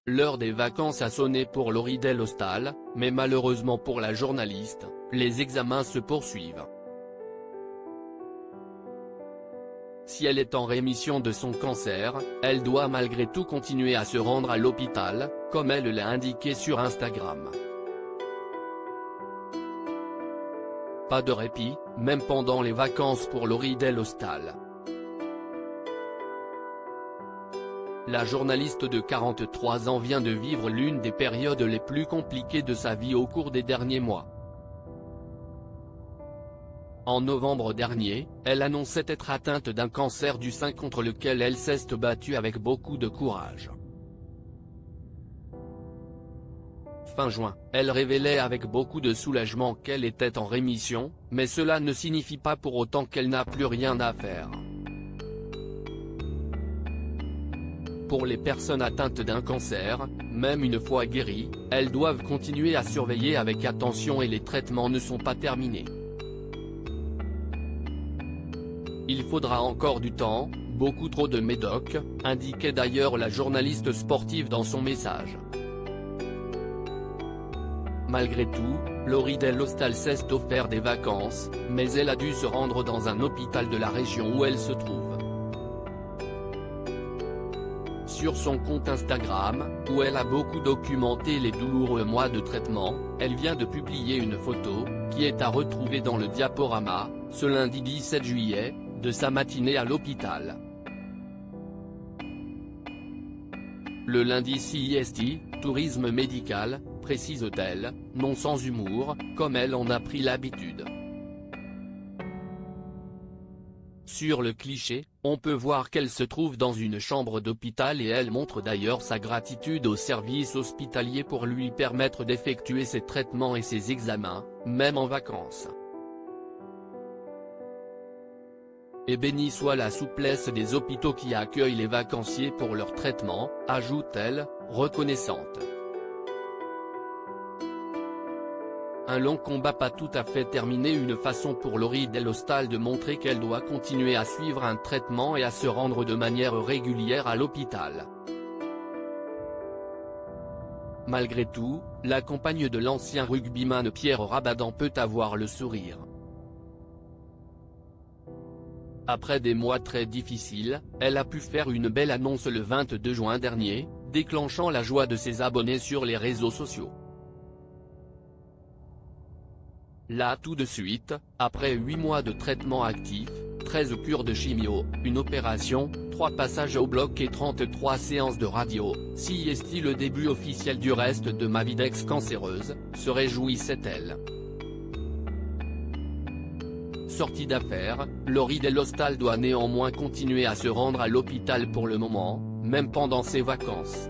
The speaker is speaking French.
L'heure des vacances a sonné pour Laurie Delhostal, mais malheureusement pour la journaliste, les examens se poursuivent. Si elle est en rémission de son cancer, elle doit malgré tout continuer à se rendre à l'hôpital, comme elle l'a indiqué sur Instagram. Pas de répit, même pendant les vacances pour Laurie Delhostal. La journaliste de 43 ans vient de vivre l'une des périodes les plus compliquées de sa vie au cours des derniers mois. En novembre dernier, elle annonçait être atteinte d'un cancer du sein contre lequel elle s'est battue avec beaucoup de courage. Fin juin, elle révélait avec beaucoup de soulagement qu'elle était en rémission, mais cela ne signifie pas pour autant qu'elle n'a plus rien à faire. Pour les personnes atteintes d'un cancer, même une fois guéries, elles doivent continuer à surveiller avec attention et les traitements ne sont pas terminés. Il faudra encore du temps, beaucoup trop de médocs, indiquait d'ailleurs la journaliste sportive dans son message. Malgré tout, Laurie Delhostal s'est offert des vacances, mais elle a dû se rendre dans un hôpital de la région où elle se trouve. Sur son compte Instagram, où elle a beaucoup documenté les douloureux mois de traitement, elle vient de publier une photo, qui est à retrouver dans le diaporama, ce lundi 17 juillet, de sa matinée à l'hôpital. Le lundi CIST, tourisme médical, précise-t-elle, non sans humour, comme elle en a pris l'habitude. Sur le cliché, on peut voir qu'elle se trouve dans une chambre d'hôpital et elle montre d'ailleurs sa gratitude au service hospitalier pour lui permettre d'effectuer ses traitements et ses examens, même en vacances. Et béni soit la souplesse des hôpitaux qui accueillent les vacanciers pour leur traitement, ajoute-t-elle, reconnaissante. Un long combat pas tout à fait terminé, une façon pour Laurie Delhostal de montrer qu'elle doit continuer à suivre un traitement et à se rendre de manière régulière à l'hôpital. Malgré tout, la compagne de l'ancien rugbyman Pierre Rabadan peut avoir le sourire. Après des mois très difficiles, elle a pu faire une belle annonce le 22 juin dernier, déclenchant la joie de ses abonnés sur les réseaux sociaux. Là tout de suite, après 8 mois de traitement actif, 13 cures de chimio, une opération, 3 passages au bloc et 33 séances de radio, si est-il le début officiel du reste de ma vie d'ex-cancéreuse, se réjouissait-elle. Sortie d'affaires, Laurie Delhostal doit néanmoins continuer à se rendre à l'hôpital pour le moment, même pendant ses vacances.